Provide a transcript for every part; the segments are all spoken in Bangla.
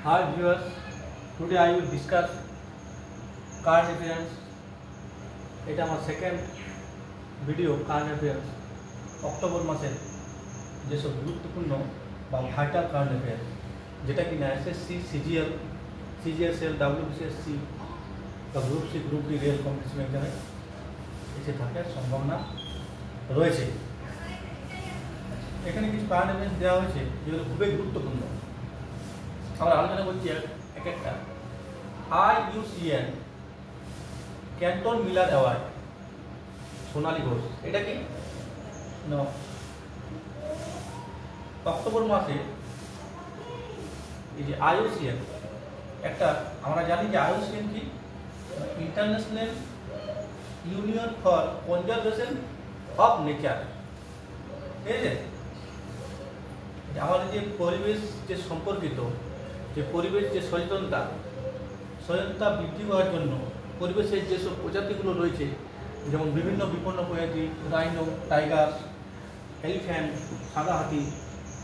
Hi viewers, today I will discuss current affairs. এটা আমার second video current affairs October মাসের যেসব গুরুত্বপূর্ণ বা ভাইটাল কারেন্ট অ্যাফেয়ার্স যেটা কিনা এসএসসি সিজিএসএল ডাব্লিউবিসিএসসি বা group C group D rail competition এক্সামে এসে থাকার সম্ভাবনা রয়েছে। এখানে কিছু কারেন্ট অ্যাফেয়ার্স দেওয়া হয়েছে যেগুলো খুবই গুরুত্বপূর্ণ। আমরা আলোচনা করছি এক একটা IUCN ক্যান্টন মিলার অ্যাওয়ার্ড সোনালী ঘোষ। এটা কি অক্টোবর মাসে এই যে IUCN একটা আমরা জানি যে IUCN কি international union for conservation of nature. ঠিক আছে, আমাদের যে পরিবেশ যে সম্পর্কিত যে পরিবেশ যে সচেতনতা বৃদ্ধি করার জন্য পরিবেশের যেসব প্রজাতিগুলো রয়েছে যেমন বিভিন্ন বিপন্ন প্রজাতি রাইনো, টাইগার, এলিফ্যান্ট, সাদা হাতি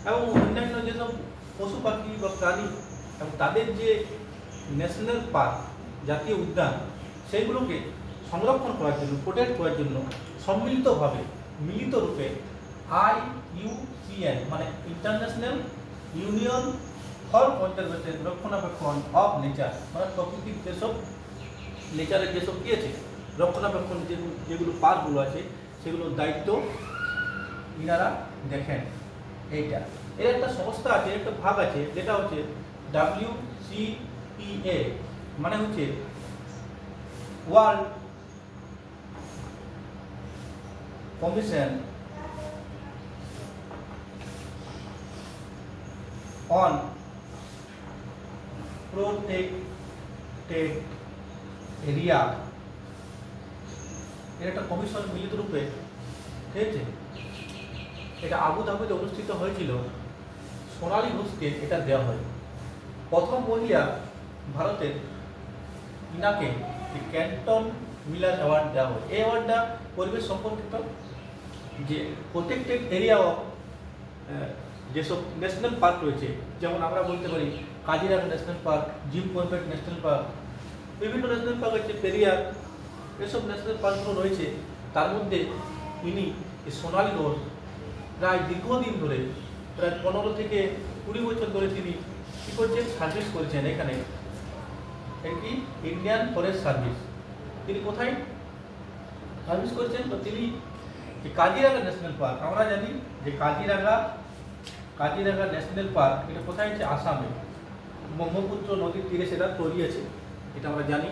এবং অন্যান্য যেসব পশু পাখি বা প্রাণী এবং তাদের যে ন্যাশনাল পার্ক জাতীয় উদ্যান সেইগুলোকে সংরক্ষণ করার জন্য প্রোটেক্ট করার জন্য সম্মিলিতভাবে মিলিত রূপে IUCN মানে ইন্টারন্যাশনাল ইউনিয়ন ফর কনজারভেশন রক্ষণাবেক্ষণ অফ নেচার মানে প্রকৃতির যেসব নেচারের যেসব কি আছে রক্ষণাবেক্ষণ যেগুলো পার্কগুলো আছে সেগুলোর দায়িত্ব ইনারা দেখেন। এইটা এর একটা সংস্থা আছে, একটা ভাগ আছে যেটা হচ্ছে WCPA মানে হচ্ছে world commission on protected area. এর একটা কমিশন মিলিত রূপে, ঠিক আছে, এটা আবুধাবিতে অনুষ্ঠিত হয়েছিল। সোনালী ঘোষকে এটা দেওয়া হয়। প্রথম মহিলা ভারতের ইনাকে ক্যান্টন মিলার অ্যাওয়ার্ড দেওয়া হয়। এই অ্যাওয়ার্ডটা পরিবেশ সম্পর্কিত যে প্রোটেক্টেড এরিয়া যেসব ন্যাশনাল পার্ক রয়েছে যেমন আমরা বলতে পারি Kaziranga national park, gym Corbett national park, বিভিন্ন ন্যাশনাল পার্ক আছে, পেরিয়ার, এসব ন্যাশনাল পার্কগুলো রয়েছে। তার মধ্যে ইনি সোনালী ঘোষ প্রায় দীর্ঘদিন ধরে প্রায় 15 থেকে 20 বছর ধরে তিনি কী করছেন সার্ভিস করছেন এখানে কি ইন্ডিয়ান ফরেস্ট সার্ভিস। তিনি কোথায় সার্ভিস করছেন? তো তিনি কাজিরাঙ্গা ন্যাশনাল পার্ক, আমরা জানি যে কাজিরাঙ্গা ন্যাশনাল পার্ক এটা কোথায় আছে? আসামে ব্রহ্মপুত্র নদীর তীরে সেটা তৈরি আছে, এটা আমরা জানি।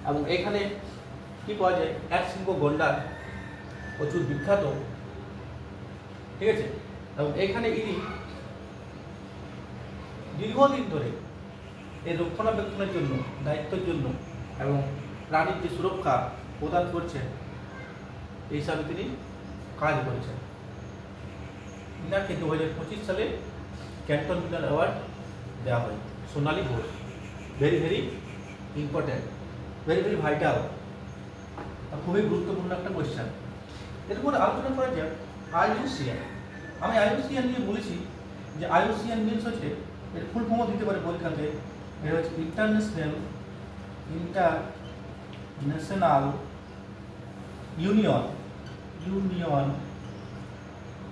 এবং এখানে কি পাওয়া যায়? এক শৃঙ্গ গন্ডার প্রচুর বিখ্যাত, ঠিক আছে। এবং এখানে ইনি দীর্ঘদিন ধরে এই রক্ষণাবেক্ষণের জন্য দায়িত্বের জন্য এবং প্রাণীর যে সুরক্ষা প্রদান করছেন এই হিসাবে তিনি কাজ করেছেন। ইনাকে 2025 সালে ক্যান্টন মিলার অ্যাওয়ার্ড দেওয়া হয়। Sonali Ghosh very very important, very very vital, খুবই গুরুত্বপূর্ণ একটা কোয়েশ্চেন। এরপর আলোচনা করা যাক IUCN। আমি IUCN নিয়ে বলেছি যে IUCN মিনস হচ্ছে এর ফুল ফর্মও দিতে পারে পরীক্ষাতে। এটা হচ্ছে ইন্টারন্যাশনাল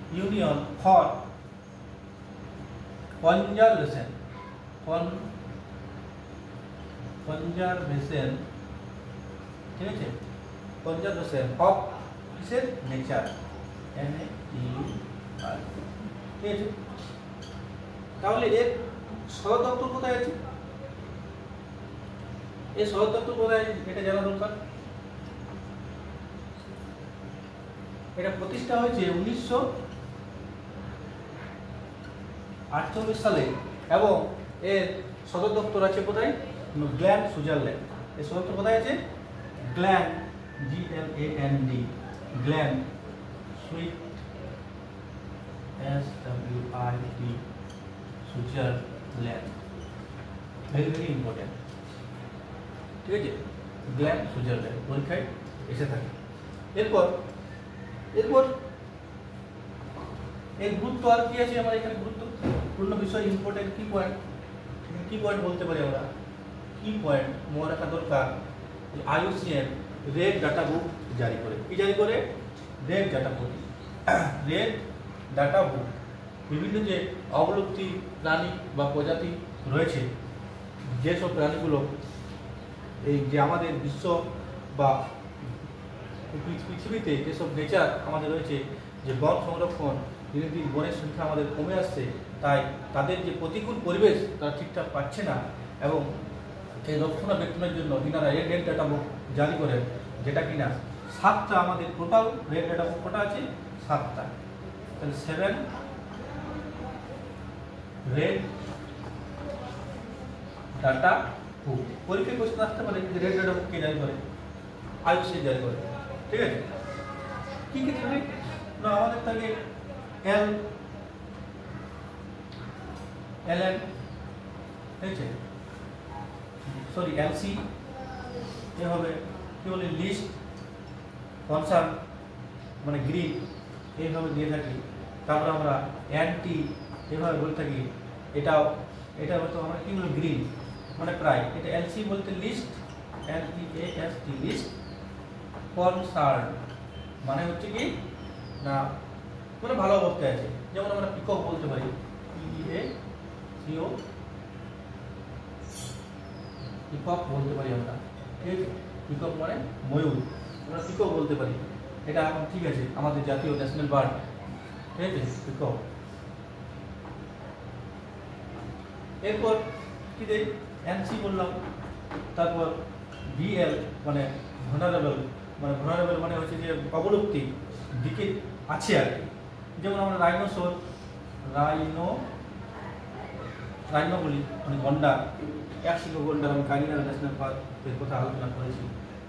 ইউনিয়ন ফর কনজারভেশন ঠিক আছে, কনজারভেশন অফ কিসের? নেচার, NATUR, ঠিক আছে। তাহলে এর সদর দপ্তর কোথায় আছে? এর সদর দপ্তর কোথায় এটা জানা দরকার। এটা প্রতিষ্ঠা হয়েছে 1948 সালে এবং এর সদর দপ্তর আছে কোথায়? Gland, Switzerland. এর সদর দপ্তর কোথায় আছে? Gland, GLAND, gland, SWIT, Switzerland. Very very important, ঠিক আছে। গ্ল্যান্ড, সুইজারল্যান্ড পরীক্ষায় এসে থাকে। এরপর এর গুরুত্ব আর কি আছে আমার এখানে? গুরুত্বপূর্ণ বিষয়, ইম্পর্টেন্ট কি পয়েন্ট কি পয়েন্ট বলতে পারি আমরা, কি পয়েন্ট মনে রাখা দরকার, IUCN রেড ডাটা বুক জারি করে। কি জারি করে? Red data book. Red data book বিভিন্ন যে অবলুপ্তি প্রাণী বা প্রজাতি রয়েছে, যেসব প্রাণীগুলো এই যে আমাদের বিশ্ব বা পৃথিবীতে যেসব নেচার আমাদের রয়েছে, যে বন সংরক্ষণ, দিনে দিন বনের সংখ্যা আমাদের কমে আসছে, তাই তাদের যে প্রতিকূল পরিবেশ তারা ঠিকঠাক পাচ্ছে না, এবং এই রক্ষণাবেক্ষণের জন্য তিনারা রেড ডাটা বুক জারি করেন, যেটা কিনা 7টা আমাদের টোটাল রেড ডাটা বুক কটা আছে? 7টা। তাহলে 7 রেড ডাটা বুক। পরীক্ষায় কোশ্চেন আসতে পারে যে রেড ডাটা বুক কে জারি করে? IUCN জারি করে। ঠিক আছে, কি ক্ষেত্রে না আমাদের থাকে LN সরি LC এভাবে কি বলে লিস্ট কনসার্ন মানে গ্রিন এইভাবে দিয়ে থাকি। তারপর আমরা অ্যান্টি এভাবে বলে থাকি। এটা হয়তো আমরা কি বলি গ্রিন মানে প্রায়, এটা LC বলতে লিস্ট, LEAST লিস্ট কনসার্ন মানে হচ্ছে কি না মানে ভালো অবস্থায় আছে। যেমন আমরা পিকক বলতে পারি, PEACO পিকক বলতে পারি আমরা। ঠিক আছে, পিকক মানে ময়ূর, আমরা পিকক বলতে পারি। এটা এখন ঠিক আছে, আমাদের জাতীয় ন্যাশনাল বার্ড। ঠিক আছে, পিকক। এরপর কি দেই? NC বললাম। তারপর VL মানে ভালনারেবল, মানে হচ্ছে যে অবলুপ্তি দিকে আছে আর কি। যেমন আমরা রাইনো বলি মানে গন্ডার, একশিঙ্গ গন্ডার, আমি কাজিরাঙা ন্যাশনাল পার্কের কথা আলোচনা করেছি।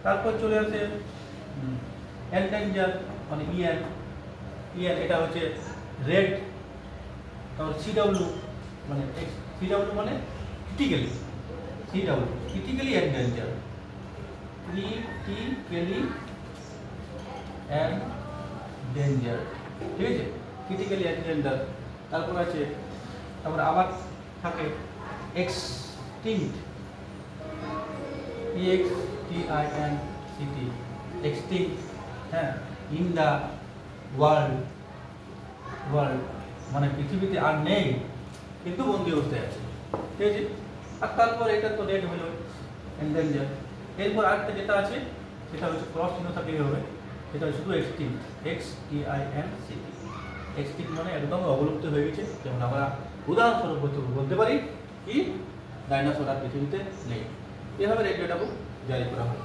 তারপর চলে আসে এন্ডেঞ্জার মানে EN, এটা হচ্ছে রেড। তারপর CW মানে ক্রিটিক্যালি এন্ডেঞ্জার, ঠিক আছে, ক্রিটিক্যালি এন্ডেঞ্জার। তারপর আছে তারপরে আবার থাকে এক্সটিংক্ট, EXTINCT, এক্সটিংক্ট। হ্যাঁ, ইন দা ওয়ার্ল্ড মানে পৃথিবীতে আর নেই কিন্তু বন্দি অবস্থায় আছে। ঠিক আছে, আর তারপর এটা তো রেড হলো এন্ডেঞ্জার। এরপর আরেকটা যেটা আছে সেটা হচ্ছে ক্রস চিহ্ন থাকলেই হবে, সেটা হচ্ছে শুধু এক্সটিংক্ট, XTINCT। এক্সটিংক্ট মানে একদম অবলুপ্ত হয়ে গেছে। যেমন আমরা উদাহরণস্বরূপ বলতে পারি কি ডাইনোসর আর পৃথিবীতে নেই। এভাবে রেড ডাটা বুক জারি করা হয়।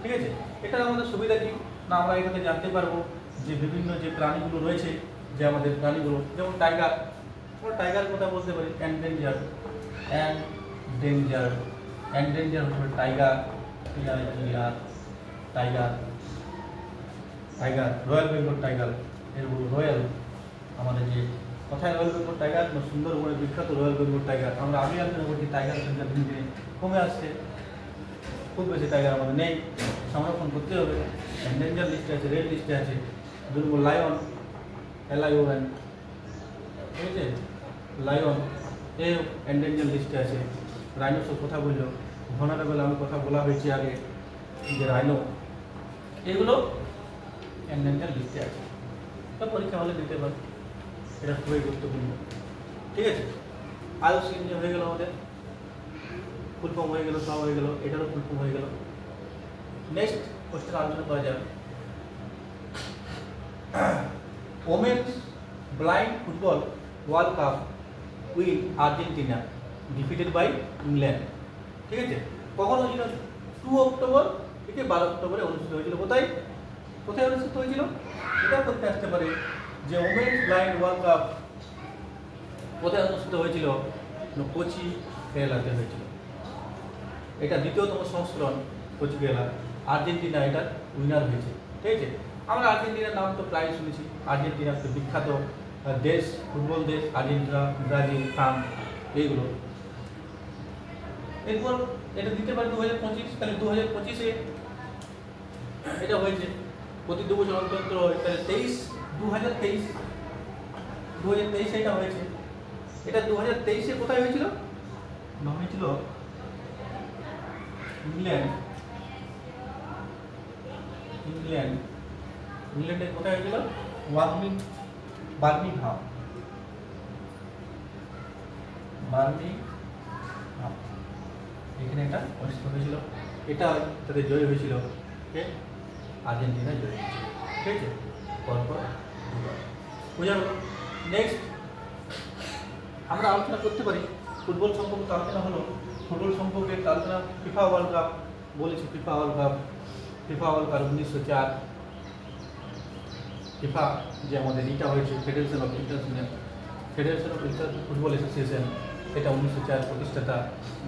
ঠিক আছে, এটা আমাদের সুবিধা কি না, আমরা এখানে জানতে পারবো যে বিভিন্ন যে প্রাণীগুলো রয়েছে, যে আমাদের প্রাণীগুলো, যেমন টাইগার, আমরা টাইগার কথা বলতে পারি এন্ডেঞ্জার হচ্ছে টাইগার, রয়্যাল বেঙ্গল টাইগার। এর রয়্যাল আমাদের যে কথায় রয়্যাল বেঙ্গল টাইগার, সুন্দরবনের বিখ্যাত রয়্যাল বেঙ্গল টাইগার। আমরা আগে আলোচনা করছি টাইগার সংখ্যা দিন দিনে কমে আসছে, খুব বেশি টাইগার আমাদের নেই, সংরক্ষণ করতে হবে। এন্ডেঞ্জার লিস্টে আছে, রেড লিস্টে আছে। দুর্বল লায়ন, LION, ঠিক আছে, লায়ন এই এন্ডেঞ্জার লিস্টে আছে। রাইনোসর কথা বললো, ভালনারেবল আমি কথা বলা হয়েছে আগে, যে রাইনো, এগুলো এন্ডেঞ্জার লিস্টে আছে। তো পরীক্ষা হলে দিতে পারে, এটা খুবই গুরুত্বপূর্ণ। ঠিক আছে, IUCN যে হয়ে গেল, আমাদের ফুল ফর্ম হয়ে গেল, সব হয়ে গেল, এটারও ফুল ফর্ম হয়ে গেল। নেক্সট কোশ্চেন আলোচনা করা যাবে, women's blind football world cup win Argentina defeated by England. ঠিক আছে, কখন হয়েছিল? 2 অক্টোবর থেকে 12 অক্টোবরে অনুষ্ঠিত হয়েছিল। কোথায় অনুষ্ঠিত হয়েছিল? এটা করতে আসতে পারে যে ওমেন্স ব্লাইন্ড ওয়ার্ল্ড কাপ কোথায় অনুষ্ঠিত হয়েছিল? কোচি কেরালাতে হয়েছিল। এটা দ্বিতীয়তম সংস্করণ কোচি কেরালা। আর্জেন্টিনা এটা উইনার হয়েছে। ঠিক আছে, আমরা আর্জেন্টিনার নাম তো প্রায় শুনেছি। আর্জেন্টিনা তো বিখ্যাত দেশ, ফুটবল দেশ। আর্জেন্টিনা, ব্রাজিল, ফ্রান্স এইগুলো। এরপর এটা দিতে পারে 2025, তাহলে 2025-এ এটা হয়েছে। প্রতি 2 বছর অন্তর হয়, তাহলে 2023 এটা হয়েছে। এটা 2023-এ কোথায় হয়েছিল? হয়েছিল ইংল্যান্ডের কোথায় হয়েছিল? বার্মিংহাম। এখানে একটা অনুষ্ঠিত হয়েছিল, এটা তাদের জয় হয়েছিল, আর্জেন্টিনা জয় হয়েছিল। ঠিক আছে, পরপর বোঝা গেল। নেক্সট আমরা আলোচনা করতে পারি ফুটবল সম্পর্কে। আলোচনা হলো ফুটবল সম্পর্কে আলোচনা। ফিফা ওয়ার্ল্ড কাপ বলেছি, ফিফা ওয়ার্ল্ড কাপ 1904 ফিফা যে আমাদের এটা হয়েছে federation of inter football association, এটা 1904 প্রতিষ্ঠাতা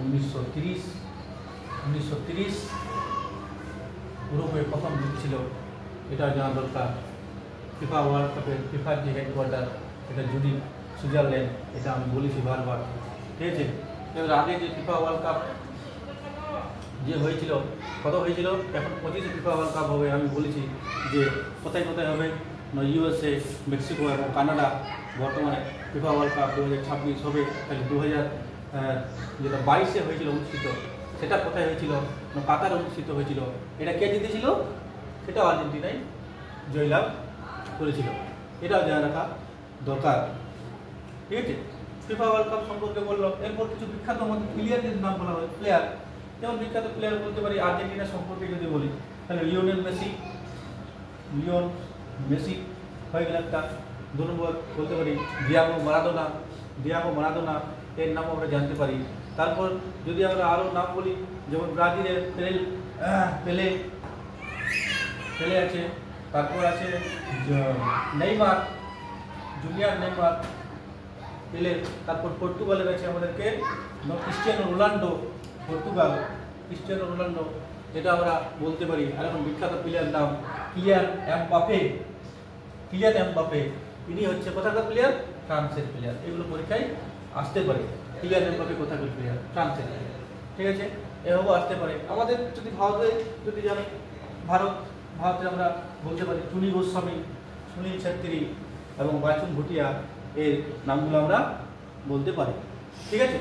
1930 ইউরোপে প্রথম জিতেছিল, এটা জানা দরকার। ফিফা ওয়ার্ল্ড কাপের ফিফার যে হেডকোয়ার্টার এটা জুরিখ, সুইজারল্যান্ড, এটা আমি বলেছি বারবার। ঠিক আছে, এবার আগে যে ফিফা ওয়ার্ল্ড কাপ যে হয়েছিল, কত হয়েছিল? এখন 25 ফিফা ওয়ার্ল্ড কাপ হবে। আমি বলেছি যে কোথায় কোথায় হবে, ইউএসএ, মেক্সিকো এবং কানাডা। বর্তমানে ফিফা ওয়ার্ল্ড কাপ 2026 হবে। তাহলে 2022 হয়েছিল অনুষ্ঠিত, সেটা কোথায় হয়েছিল? কাতার অনুষ্ঠিত হয়েছিল। এটা কে জিতেছিল? সেটাও আর্জেন্টিনাই জয়লাভ করেছিল। এটাও জানা রাখা দরকার। ঠিক আছে, ফিফা ওয়ার্ল্ড কাপ সম্পর্কে বললাম। এরপর কিছু বিখ্যাত আমাদের প্লেয়ারদের নাম বলা হয়। প্লেয়ার, যেমন বিখ্যাত প্লেয়ার বলতে পারি আর্জেন্টিনা সম্পর্কে যদি বলি, তাহলে লিওনেল মেসি হয়ে গেল একটা। 2 নম্বর বলতে পারি ডিয়াগো মারাদোনা, এর নাম আমরা জানতে পারি। তারপর যদি আমরা আরও নাম বলি, যেমন ব্রাজিলের পেলে আছে, তারপর আছে জুনিয়র নেইমার, পেলে। তারপর পর্তুগালের আছে আমাদেরকে ক্রিস্টিয়ানো রোনাল্ডো, যেটা আমরা বলতে পারি। আর এখন বিখ্যাত প্লেয়ার নাম কিলিয়ান এমবাপে। ইনি হচ্ছে কোথাকার প্লেয়ার? ফ্রান্সের প্লেয়ার। এগুলো পরীক্ষায় আসতে পারে। কিলিয়ান এমবাপে কোথাকার প্লেয়ার? ফ্রান্সের। ঠিক আছে, এভাবেও আসতে পারে। আমাদের যদি ভারতে যদি জানি, ভারতে আমরা বলতে পারি টুনি গোস্বামী, সুনীল ছেত্রী এবং বাচন ভুটিয়া, এর নামগুলো আমরা বলতে পারি। ঠিক আছে,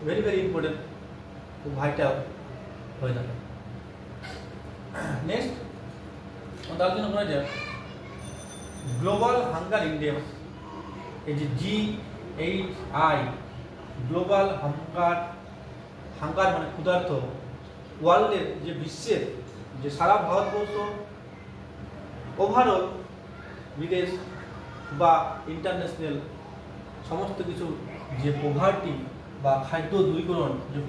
ভেরি ভেরি ইম্পর্টেন্ট, খুব ভাইটাল হয়ে থাকে। নেক্সট আমাদের আলোচনা করা যায় গ্লোবাল হাঙ্গার ইন্ডেক্স। এই যে GHI, গ্লোবাল হাঙ্গার মানে ক্ষুধার্ত। ওয়ার্ল্ডের যে বিশ্বের যে সারা ভারতবর্ষ, ওভারঅল বিদেশ বা ইন্টারন্যাশনাল সমস্ত কিছু যে পোভার্টি বা খাদ্য দূরীকরণ, যে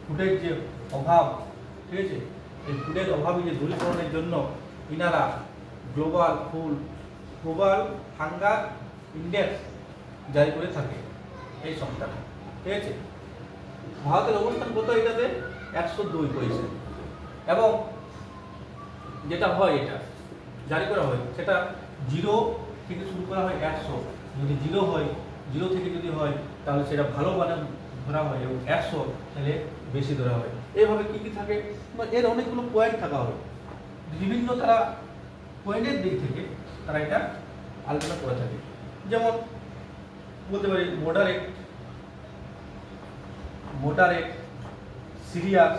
ফুডের যে অভাব, ঠিক আছে, এই ফুডের অভাবে যে দূরীকরণের জন্য ইনারা গ্লোবাল হাঙ্গার ইন্ডেক্স জারি করে থাকে এই সংস্থাটা। ঠিক আছে, ভারতের অবস্থান কত এটাতে? 102 পজিশন। এবং যেটা হয়, এটা জারি করা হয়, সেটা 0 থেকে শুরু করা হয় 100। যদি 0 হয়, 0 থেকে যদি হয় তাহলে সেটা ভালো মানে ধরা হয়, এবং 100 তাহলে বেশি ধরা হয়। এইভাবে কী কী থাকে, এর অনেকগুলো পয়েন্ট থাকা হয়। বিভিন্ন তারা পয়েন্টের দিক থেকে তারা এটা আলোচনা করে থাকে। যেমন বলতে পারি মোডারেট, সিরিয়াস,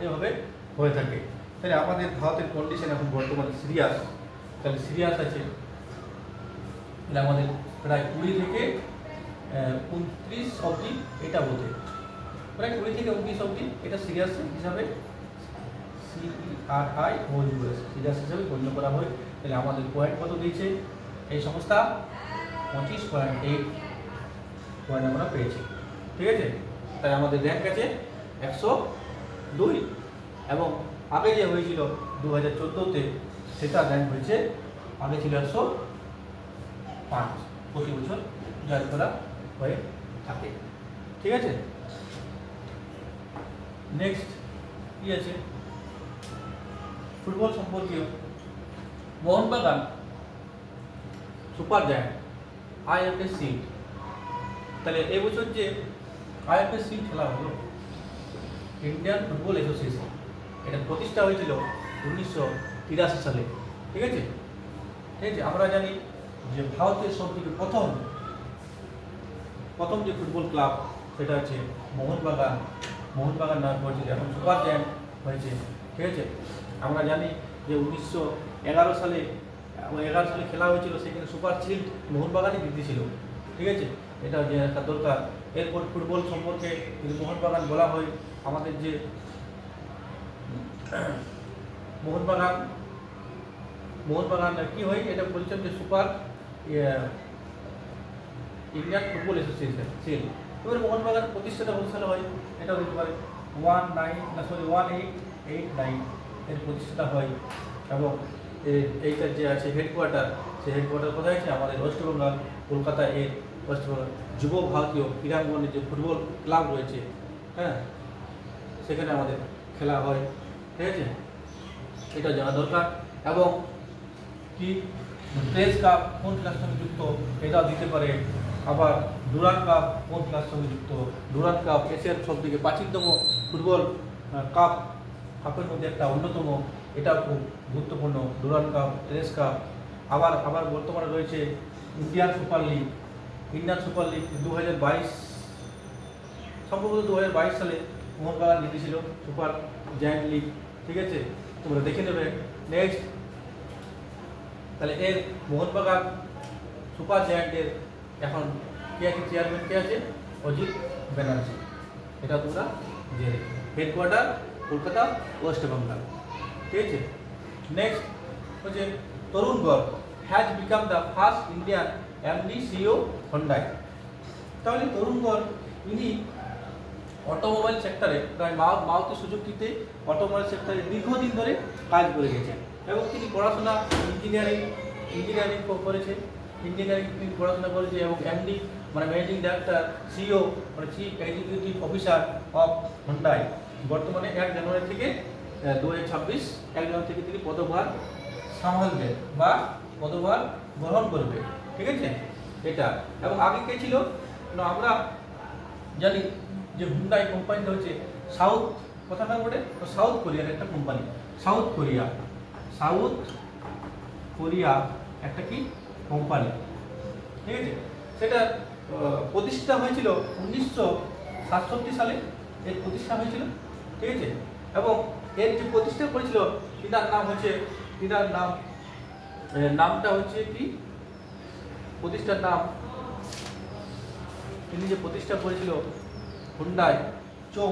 এভাবে হয়ে থাকে। তাহলে আমাদের ভারতের কন্ডিশন এখন বর্তমানে সিরিয়াস। তাহলে সিরিয়াস আছে, তাহলে আমাদের প্রায় 20 থেকে 29 অবধি এটা বোঝে। প্রায় 20 থেকে 29 অবধি এটা সিরিয়াস হিসাবে CERIOUS সিরিয়াস হিসাবে গণ্য করা হয়। তাহলে আমাদের পয়েন্ট কত দিয়েছে এই সংস্থা? 25.8 পয়েন্ট আমরা পেয়েছি। ঠিক আছে, তাই আমাদের র্যাঙ্ক আছে 102। এবং আগে যে হয়েছিল 2014-তে, সেটা র্যাঙ্ক হয়েছে, আগে ছিল 105। প্রতি বছর জারি করা হয়ে থাকে। ঠিক আছে, নেক্সট কি আছে ফুটবল সম্পর্কীয়? Mohun Bagan super giant IFA shield. তাহলে এবছর যে IFA সিড খেলা হলো, ইন্ডিয়ান ফুটবল অ্যাসোসিয়েশন, এটা প্রতিষ্ঠা হয়েছিল 1983 সালে। ঠিক আছে, আমরা জানি যে ভারতের সবথেকে প্রথম যে ফুটবল ক্লাব সেটা হচ্ছে মোহনবাগান নামে পরিচিত, এখন সুপার জায়ান্ট হয়েছে। ঠিক আছে, আমরা জানি যে 1911 সালে খেলা হয়েছিল, সেখানে সুপার শিল্ড মোহনবাগানই জিতেছিল। ঠিক আছে, এটা জেনে রাখা দরকার। এরপর ফুটবল সম্পর্কে যদি মোহনবাগান বলা হয়, আমাদের যে মোহনবাগান কি হয়, এটা বলছেন যে super Indian football association seal. এবার মোহনবাগান প্রতিষ্ঠাতা কত সালে হয়, এটা হতে পারে 1889 এর প্রতিষ্ঠাতা হয়। এবং এইটার যে আছে হেডকোয়ার্টার, সেই হেডকোয়ার্টার কোথায় আছে, আমাদের ওয়েস্ট বেঙ্গল কলকাতায়। এর ওয়েস্ট বেঙ্গল যুব ভারতীয় ক্রীড়াঙ্গনের যে ফুটবল ক্লাব রয়েছে, হ্যাঁ, সেখানে আমাদের খেলা হয়। ঠিক আছে, এটা জানা দরকার। এবং কি প্রেস কাপ কোন খেলার সঙ্গে যুক্ত, এটাও দিতে পারে। আবার ডুরান্ড কাপ কোন খেলার সঙ্গে যুক্ত, ডুরান্ড কাপ এশিয়ার সব থেকে প্রাচীনতম ফুটবল কাপের মধ্যে একটা অন্যতম, এটা খুব গুরুত্বপূর্ণ ডুরান্ড কাপ, প্রেস কাপ। আবার বর্তমানে রয়েছে ইন্ডিয়ান সুপার লিগ 2022, সম্ভবত 2022 সালে মোহনবাগান জিতেছিল সুপার জায়ান্ট লিগ। ঠিক আছে, তোমরা দেখে নেবে। নেক্সট, তাহলে এর মোহনবাগান সুপার জায়ান্টের এখন কে আছে, চেয়ারম্যান কে আছে, অজিত ব্যানার্জি। এটা তোমরা জেনে, হেডকোয়ার্টার কলকাতা, ওয়েস্ট বেঙ্গল। ঠিক আছে, নেক্সট হচ্ছে তরুণ গড় has become the first Indian MD CEO Hyundai. তাহলে তরুণ গড় ইনি অটোমোবাইল সেক্টরে প্রায় মারুতি সুজুকিতে অটোমোবাইল সেক্টরে দীর্ঘদিন ধরে কাজ করে গেছেন। এবং তিনি পড়াশোনা ইঞ্জিনিয়ারিং করেছে, তিনি পড়াশোনা করেছে। এবং এমডি মানে ম্যানেজিং ডাইরেক্টর, সিইও মানে chief executive officer of Hyundai. বর্তমানে 1 জানুয়ারি থেকে 2026 1 জানুয়ারি থেকে তিনি পদভার সামলাবেন বা পদভার গ্রহণ করবে। ঠিক আছে, এটা। এবং আগে কে ছিল, আমরা জানি যে হুন্ডাই কোম্পানিটা হচ্ছে সাউথ কোরিয়ার একটা কোম্পানি। সাউথ কোরিয়া একটা কি কোম্পানি। ঠিক আছে, সেটা প্রতিষ্ঠা হয়েছিল 1967 সালে এর প্রতিষ্ঠা হয়েছিল। ঠিক আছে, এবং এর যে প্রতিষ্ঠা করেছিল নামটা হচ্ছে কি, প্রতিষ্ঠার নাম, তিনি যে প্রতিষ্ঠা করেছিল Hyundai Chung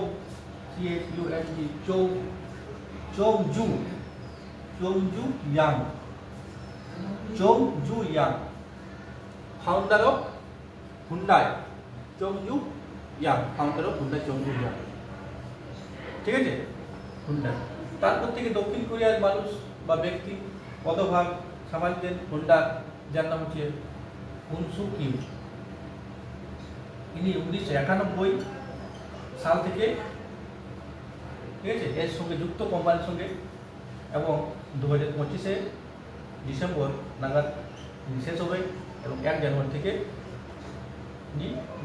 Chung Ju Yung, founder of Hyundai Chung Ju Yung. ঠিক আছে, হুন্ডাই। তারপর থেকে দক্ষিণ কোরিয়ার মানুষ বা ব্যক্তি পদভার সামালতেন হুন্ডার, যার নাম হচ্ছে হুনসু কিম। ইনি 1991 সাল থেকে, ঠিক আছে, এর সঙ্গে যুক্ত কোম্পানির সঙ্গে। এবং 2025 ডিসেম্বর নাগাদ শেষ হবে এবং 1 জানুয়ারি থেকে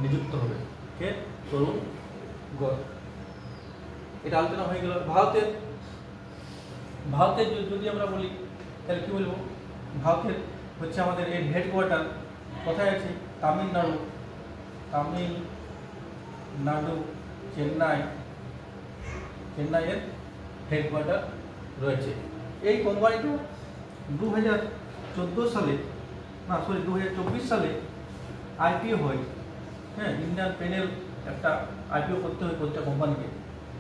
নিযুক্ত হবে। কে, তরুণ গড়। এটা আলোচনা হয়ে গেল। ভারতের যদি আমরা বলি, তাহলে কি বলবো, ভারতের হচ্ছে আমাদের এর হেডকোয়ার্টার কোথায় আছে, তামিলনাড়ু চেন্নাইয়ের হেডকোয়ার্টার রয়েছে। এই কোম্পানিটা 2024 সালে আইপিও হয়। হ্যাঁ, ইন্ডিয়ান প্যানেল একটা আইপিও করতে হয়, প্রত্যেকটা কোম্পানিকে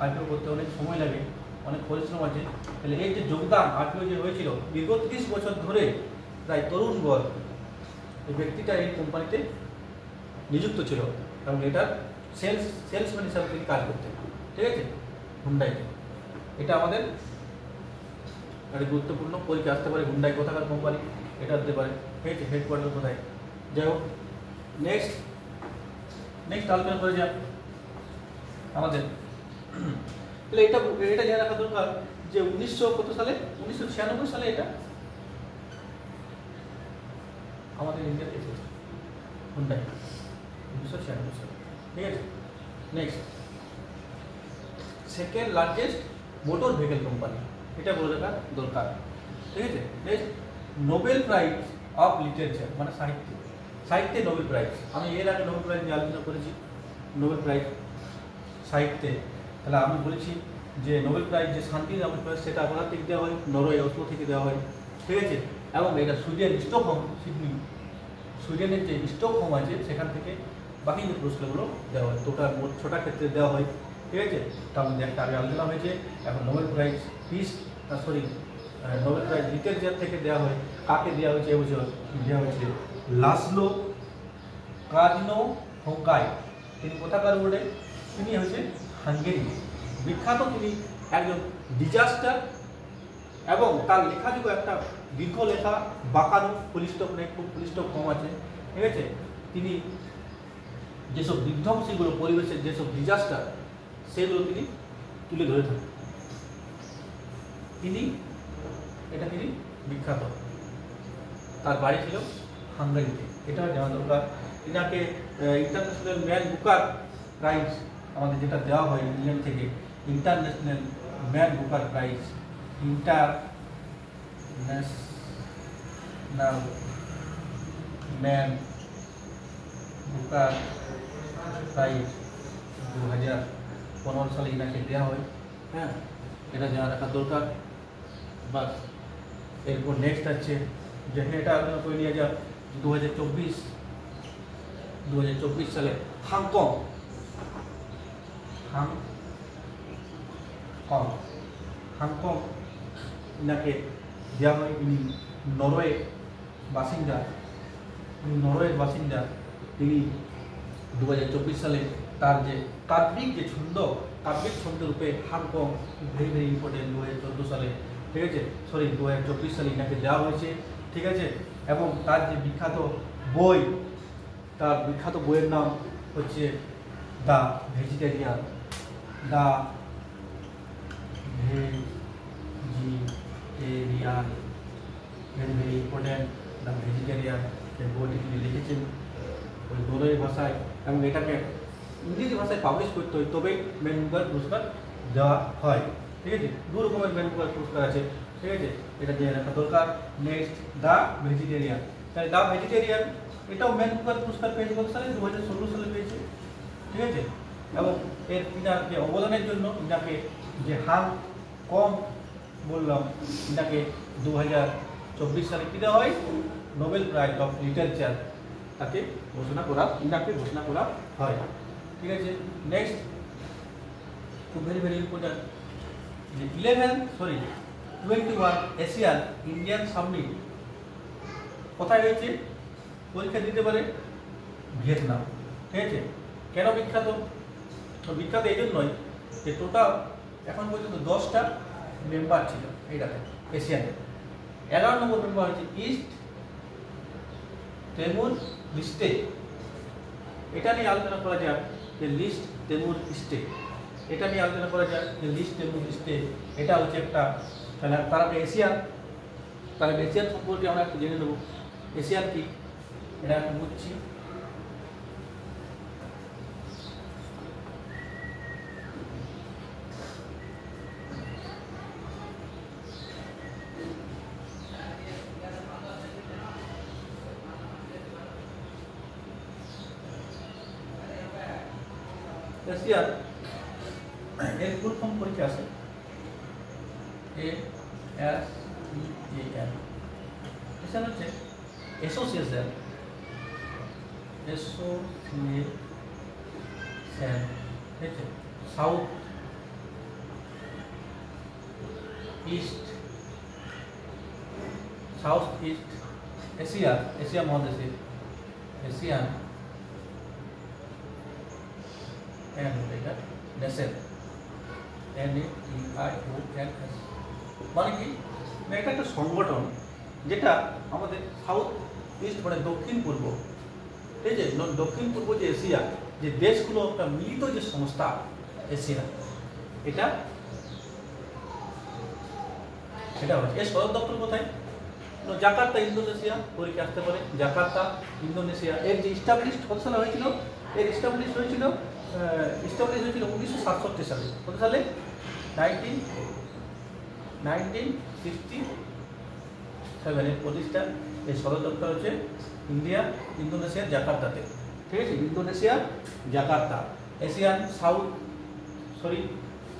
আইপিও করতে অনেক সময় লাগে, অনেক পরিশ্রম আছে। তাহলে এই যে যোগদান আইপিও যে হয়েছিল দীর্ঘ 30 বছর ধরে, তাই তরুণ গড় এই ব্যক্তিটা এই কোম্পানিতে নিযুক্ত ছিল এবং এটার সেলসম্যান হিসাবে তিনি কাজ করতেন। ঠিক আছে, হুন্ডাইতে। এটা আমাদের একটা গুরুত্বপূর্ণ পরীক্ষা আসতে পারে, হুন্ডাই কোথাকার কোম্পানি, এটা হতে পারে। ঠিক আছে, হেডকোয়ার্টার কোথায়। যাই হোক, নেক্সট আলোচনা করে যান আমাদের। তাহলে এটা জেনে রাখা দরকার যে 1996 সালে এটা আমাদের ইন্ডিয়াতে এসেছে হুন্ডাই, 1996 সালে। ঠিক আছে, next, second largest motor vehicle company, এটা বলে রাখা দরকার। ঠিক আছে, next, Nobel prize of literature মানে সাহিত্যে নোবেল প্রাইজ। আমি এর আগে নোবেল প্রাইজ নিয়ে আলোচনা করেছি। নোবেল প্রাইজ সাহিত্যে, তাহলে আমি বলেছি যে নোবেল প্রাইজ যে শান্তি নোবেল প্রাইজ সেটা কোথা থেকে দেওয়া হয়, নরওয়ে অসলো থেকে দেওয়া হয়, ঠিক আছে। এবং এটা সুইডেন স্টকহোম, সিডনি, সুইডেনের যে স্টকহোম আছে সেখান থেকে বাকি যে পুরস্কারগুলো দেওয়া হয়, টোটাল মোট 6টা ক্ষেত্রে দেওয়া হয়, ঠিক আছে। তার মধ্যে একটা আগে আলোচনা হয়েছে। এখন Nobel prize Nobel prize literature থেকে দেওয়া হয়, কাকে দেওয়া হয়েছে এবছর? দেওয়া হয়েছে লাসলো কাজনোহোঙ্কাই। তিনি কোথাকার বলে? তিনি হচ্ছে হাঙ্গেরি বিখ্যাত। তিনি একজন ডিজাস্টার এবং তার লেখাযোগ্য একটা দীর্ঘ লেখা, বাঁকানো, ফুলিস্টপ নেই, খুব ফুলিস্টপ কম আছে, ঠিক আছে। তিনি যেসব বিধ্বংসীগুলো, পরিবেশের যেসব ডিজাস্টার, সেগুলো তিনি তুলে ধরে থাকেন। তিনি বিখ্যাত। তার বাড়ি ছিল হাঙ্গেরিতে, এটা জানা দরকার। তিনাকে ইন্টারন্যাশনাল ম্যান বুকার প্রাইজ আমাদের যেটা দেওয়া হয় ইংল্যান্ড থেকে, international man Booker prize, international man Booker prize 2015 সালে ইনাকে দেওয়া হয়। হ্যাঁ, এটা জানা রাখা দরকার। বাস এরপর নেক্সট আছে যে এটা আলোচনা করে নিয়ে যাক 2024 সালে হাংকং ইনাকে দেওয়া হয়। ইনি নরওয়ের বাসিন্দা, তিনি 2024 সালে তার যে কাব্যিক ছন্দ রূপে হাংকং ভেরি ভেরি ইম্পর্টেন্ট 2014 সালে, ঠিক আছে, 2024 সালে ইনাকে দেওয়া হয়েছে, ঠিক আছে। এবং তার যে বিখ্যাত বইয়ের নাম হচ্ছে the vegetarian, very very important the vegetarian. এই বইটি তিনি লিখেছেন ওই নরওয়ে ভাষায়, এবং এটাকে ইংরেজি ভাষায় পাবলিশ করতে হয়, তবেই ম্যান বুকার পুরস্কার দেওয়া হয়, ঠিক আছে। 2 রকমের ম্যান বুকার পুরস্কার আছে, ঠিক আছে, এটা জেনে রাখা দরকার। নেক্সট দ্য ভেজিটেরিয়ান, তাহলে দ্য ভেজিটেরিয়ান এটাও ম্যান বুকার পুরস্কার পেয়েছে কত সালে? 2016 সালে পেয়েছে, ঠিক আছে। এবং এর ইনার যে অবদানের জন্য ইনাকে যে হাংকং বললাম, ইনাকে 2024 সালে কী দেওয়া হয়? নোবেল প্রাইজ অফ লিটারেচার ইনাকে ঘোষণা করা হয়, ঠিক আছে। নেক্সট খুব ভেরি ভেরি ইম্পর্টেন্ট যে 21 এশিয়ান ইন্ডিয়ান সামিট কোথায় হয়েছে? পরীক্ষা দিতে পারে ভিয়েতনাম, ঠিক আছে। কেন বিখ্যাত? বিখ্যাত এই জন্যই যে টোটাল এখন পর্যন্ত 10টা মেম্বার ছিল এইটাতে এশিয়ানে। 11 নম্বর মেম্বার হচ্ছে ইস্ট তেমুর লিস্টে। এটা নিয়ে আলোচনা করা যাক যে লিস্ট তেমুর স্টে, এটা নিয়ে আলোচনা করা যাক যে লিস্ট তেমুর স্টে এটা হচ্ছে একটা, তাহলে তার আগে এশিয়ান সম্পর্কে আমরা একটু জেনে নেব। এশিয়ান কি এটা একটু বুঝছি। এশিয়ান এর ফুল ফর্ম পরীক্ষা আছে ASEAN। এশিয়ান হচ্ছে অ্যাসোসিয়েশন, ঠিক আছে, সাউথ ইস্ট এশিয়া মহাদেশে এশিয়ান নেশন, NATIONS, মানে কি? এটা একটা সংগঠন যেটা আমাদের সাউথ ইস্ট মানে দক্ষিণ পূর্ব, ঠিক আছে, দক্ষিণ পূর্ব যে এশিয়া যে দেশগুলো একটা মিলিত যে সংস্থা এশিয়া, এটা হচ্ছে। এর সদর দপ্তর কোথায়? Jakarta, Indonesia. পরীক্ষা আসতে পারে জাকার্তা, ইন্দোনেশিয়া। এর যে ইস্টাবলিশ কত সালে হয়েছিল? এর ইস্টাবলিশ হয়েছিল 1967 সালে। কত সালে? 1967 এর প্রতিষ্ঠা। এই সদর দপ্তর হচ্ছে ইন্ডোনেশিয়ার জাকার্তাতে, ঠিক আছে, ইন্দোনেশিয়ার Jakarta.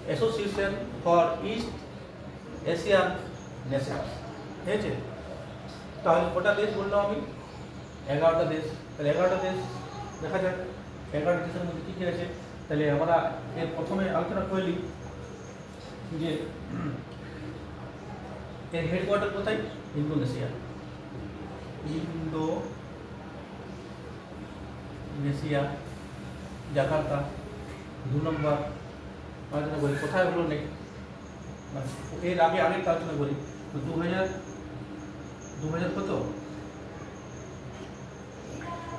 Association for east Asian Nations. ঠিক আছে, তাহলে কটা দেশ বললাম আমি? 11টা দেশ। তাহলে 11টা দেশ দেখা যাক 11টা দেশের মধ্যে কী কী আছে। তাহলে আমরা এর প্রথমে আলোচনা করলি যে এর হেডকোয়ার্টার কোথায়? ইন্দোনেশিয়া। Indonesia Jakarta. 2 নম্বর আলোচনা করি কোথায় হলো নেই, এর আগে আলোচনা করি 2000 কত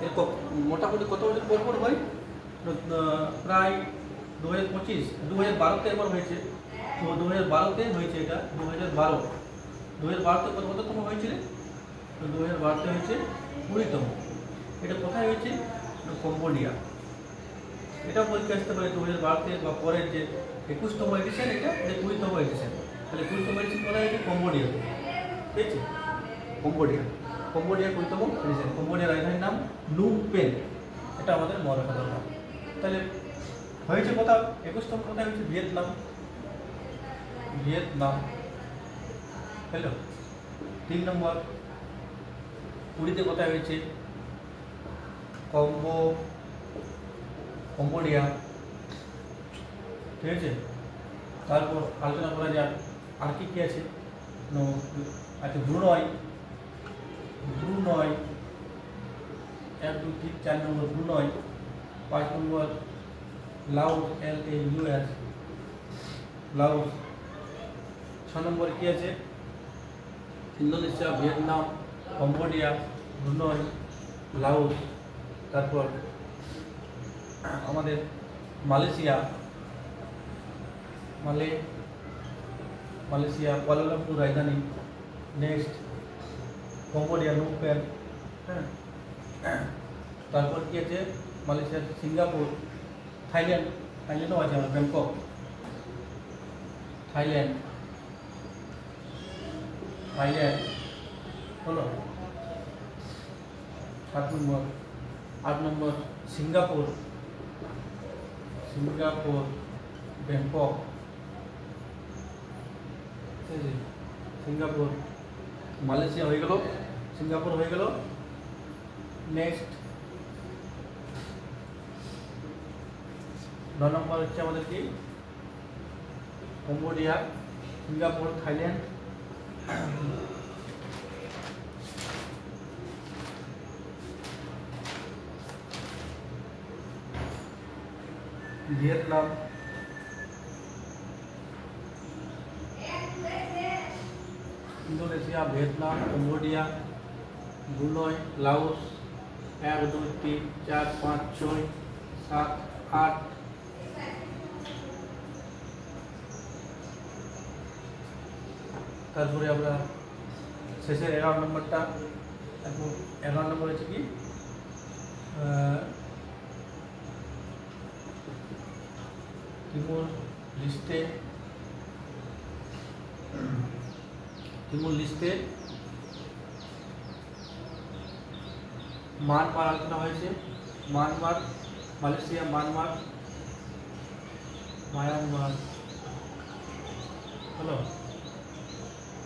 এর মোটামুটি কত বছর পর পর হয়? প্রায় 2025 2012তে একবার হয়েছে। তো 2012তে হয়েছে এটা। 2012তে কততম হয়েছিল? তো 2012তে হয়েছে 20তম। এটা কোথায় হয়েছে? কম্বোডিয়া। এটা পরীক্ষা আসতে পারে 2012তে বা পরের যে 21তম এডিশন, এটা 20তম এডিশন। তাহলে 20তম এডিশন কোথায় হয়েছে? কম্বোডিয়াতে। ঠিক আছে, কম্বোডিয়া 20তম এডিশন। কম্বোডিয়ার রাজধানীর নাম নুম পেন। এটা আমাদের মনে রাখা দরকার। তাহলে হয়েছে কোথাও 21তম কোথায় হয়েছে? ভিয়েতনাম। হ্যালো। 3 নম্বর 20তে কোথায় হয়েছে? কম্বোডিয়া। ঠিক আছে, তারপর আলোচনা করা যাক আর কি কি আছে। আচ্ছা, ব্রুনয় 1 2 3 4 নম্বর ব্রুনয়। 5 নম্বর লাওস, LAUS লাওস। 6 নম্বর কি আছে? Indonesia, Vietnam, Cambodia, Brunei, Laos. তারপর আমাদের মালয়েশিয়া, কুয়ালালামপুর রাজধানী। Next Cambodia Phnom Penh. হ্যাঁ, তারপর কি আছে? মালয়েশিয়া, সিঙ্গাপুর, থাইল্যান্ডও আছে আমার, ব্যাংকক, থাইল্যান্ড হলো 7 নম্বর। 8 নম্বর সিঙ্গাপুর, ব্যাংকক। ঠিক আছে, সিঙ্গাপুর, মালয়েশিয়া হয়ে গেল, সিঙ্গাপুর হয়ে গেল। নেক্সট 9 নম্বর হচ্ছে আমাদের কি? Cambodia, Singapore, Thailand, Vietnam, Indonesia, Vietnam, Cambodia, Brunei, Laos. 1 2 3 4 5 6 7 8। তারপরে আমরা শেষের 11 নম্বরটা। এখন 11 নম্বর হচ্ছে কি? তিমুর লিস্টে মায়ানমার আলোচনা হয়েছে। মালয়েশিয়া, মায়ানমার হলো।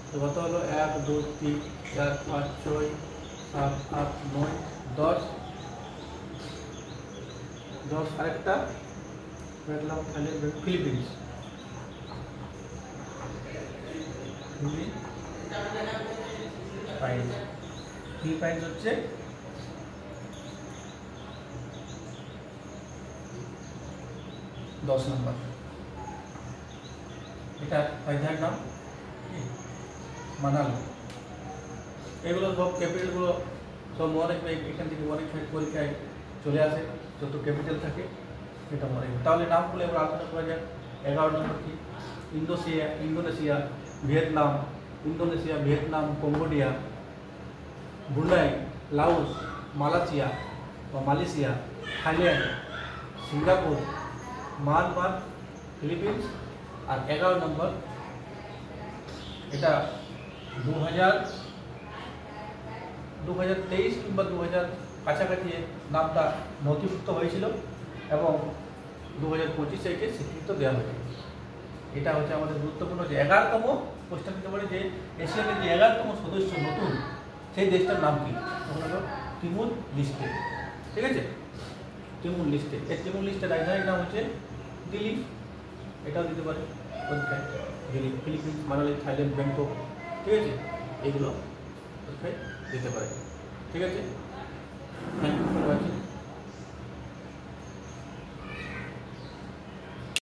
তো কত হলো? 1 2 3 4 5 6 7 8 9 10। আরেকটা দেখলাম ফিলিপিন্স। ফিলিপাইন্স হচ্ছে 10 নম্বর। এটা রাজধানীর নাম মানালো। এগুলো সব ক্যাপিটালগুলো সব মনে রাখবে। এখান থেকে অনেক পরীক্ষায় চলে আসে, যত ক্যাপিটাল থাকে এটা মনে রাখবে। তাহলে নামগুলো এবার আলোচনা করা যাক। 11 নম্বর কি? Indonesia, Vietnam, Cambodia, Brunei, Laos, Malaysia, Thailand, Singapore, Myanmar, Philippines. আর 11 নম্বর এটা 2023 কিংবা 2000 কাছাকাছি নামটা নথিভুক্ত হয়েছিল এবং 2025 একে স্বীকৃত দেওয়া হয়েছে। এটা হচ্ছে আমাদের গুরুত্বপূর্ণ যে 11তম কোশ্চেন দিতে পারে যে এশিয়ানের যে 11তম সদস্য নতুন সেই দেশটার নাম কি? তখন হলো তিমুর লিস্টে। ঠিক আছে, তিমুর লিস্টে। এই তিমুর লিস্টের রাজধানীর নাম হচ্ছে দিল্লি। এটাও দিতে পারে পরীক্ষায়, Delhi. Philippines, Manali, Thailand, Bangkok, ঠিক আছে, এগুলো পরীক্ষায় দিতে পারে। ঠিক আছে, থ্যাংক ইউ ফর ওয়াচিং।